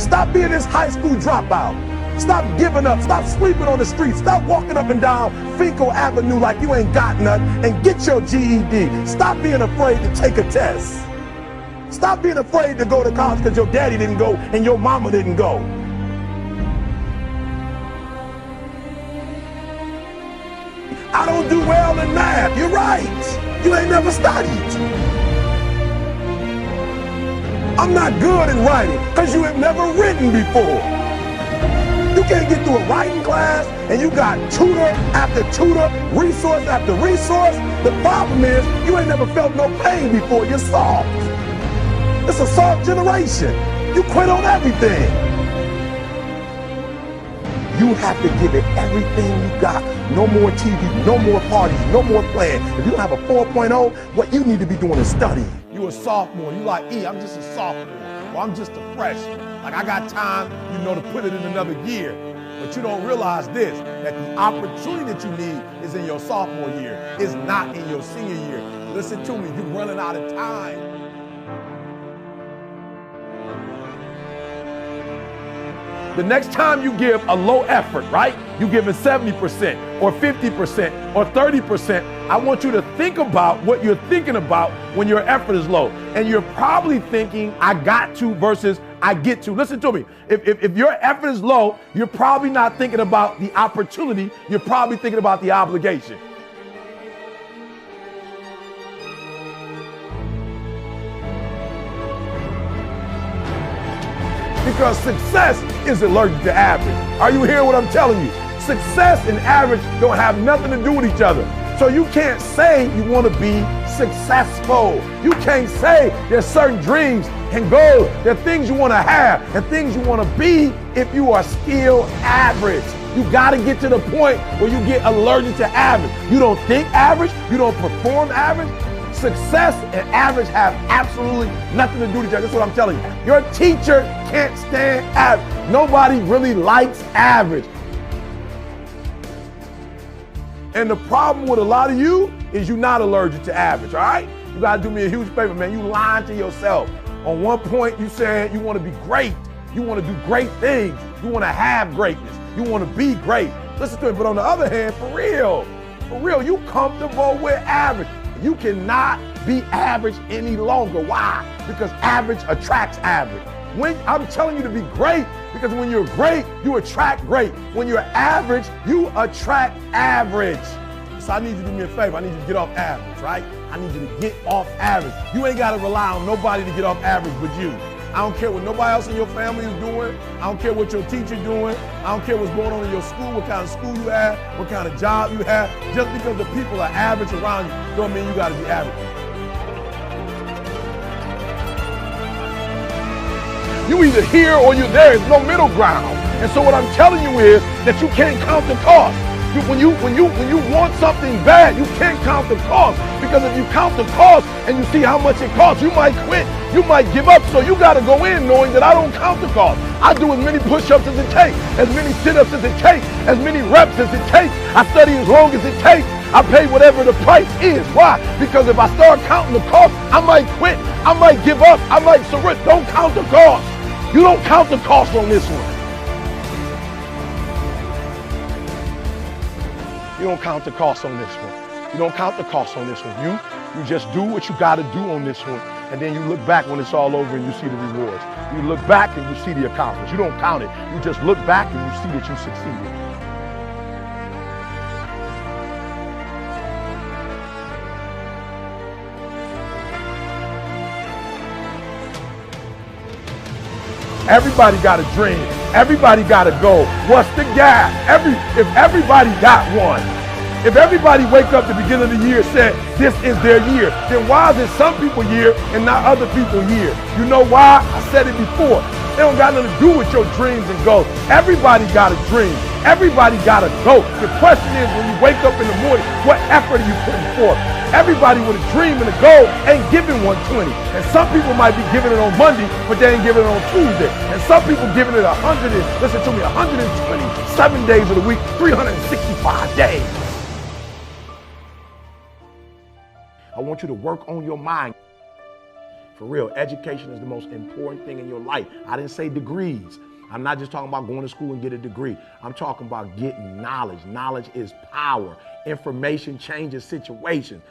Stop being this high school dropout. Stop giving up. Stop sleeping on the street. Stop walking up and down Finkel Avenue like you ain't got nothing, and get your GED. Stop being afraid to take a test. Stop being afraid to go to college because your daddy didn't go and your mama didn't go. I don't do well in math. You're right. You ain't never studied. I'm not good in writing because you have never written before. You can't get through a writing class and you got tutor after tutor, resource after resource. The problem is you ain't never felt no pain before. You're soft. It's a soft generation. You quit on everything. You have to give it everything you got. No more TV, no more parties, no more playing. If you don't have a 4.0, what you need to be doing is studying. You a sophomore, you like, I'm just a sophomore, or I'm just a freshman. Like I got time, to put it in another year. But you don't realize this, that the opportunity that you need is in your sophomore year. It's not in your senior year. Listen to me, you're running out of time. The next time you give a low effort, right? You give it 70% or 50% or 30%. I want you to think about what you're thinking about when your effort is low. And you're probably thinking, I got to versus I get to. Listen to me. If your effort is low, you're probably not thinking about the opportunity. You're probably thinking about the obligation. Because success is allergic to average. Are you hearing what I'm telling you? Success and average don't have nothing to do with each other. So you can't say you want to be successful. You can't say there's certain dreams and goals. There are things you want to have and things you want to be if you are still average. You got to get to the point where you get allergic to average. You don't think average. You don't perform average. Success and average have absolutely nothing to do with each other. That's what I'm telling you. Your teacher can't stand average. Nobody really likes average. And the problem with a lot of you is you're not allergic to average, all right? You gotta do me a huge favor, man. You lying to yourself. On one point, you saying you wanna be great. You wanna do great things. You wanna have greatness. You wanna be great. Listen to me, but on the other hand, for real, you comfortable with average. You cannot be average any longer. Why? Because average attracts average. When I'm telling you to be great, because when you're great, you attract great. When you're average, you attract average. So I need you to do me a favor. I need you to get off average, right? I need you to get off average. You ain't got to rely on nobody to get off average but you. I don't care what nobody else in your family is doing. I don't care what your teacher doing. I don't care what's going on in your school, what kind of school you have, what kind of job you have. Just because the people are average around you don't mean you got to be average. You either here or you're there. There's no middle ground. And so what I'm telling you is that you can't count the cost. When you want something bad, you can't count the cost. Because if you count the cost and you see how much it costs, you might quit. You might give up. So you got to go in knowing that I don't count the cost. I do as many push-ups as it takes, as many sit-ups as it takes, as many reps as it takes. I study as long as it takes. I pay whatever the price is. Why? Because if I start counting the cost, I might quit. I might give up. I might surrender. Don't count the cost. You don't count the cost on this one. You don't count the cost on this one. You don't count the cost on this one. You just do what you got to do on this one. And then you look back when it's all over and you see the rewards. You look back and you see the accomplishments. You don't count it. You just look back and you see that you succeeded. Everybody got a dream. Everybody got a goal. What's the gap? If everybody got one, if everybody wake up at the beginning of the year and said this is their year, then why is it some people's year and not other people's year? You know why? I said it before. It don't got nothing to do with your dreams and goals. Everybody got a dream. Everybody got a goal. The question is, when you wake up in the morning, what effort are you putting forth? Everybody with a dream and a goal ain't giving 120. And some people might be giving it on Monday, but they ain't giving it on Tuesday. And some people giving it 127 days of the week, 365 days. I want you to work on your mind. For real, education is the most important thing in your life. I didn't say degrees. I'm not just talking about going to school and get a degree. I'm talking about getting knowledge. Knowledge is power. Information changes situations.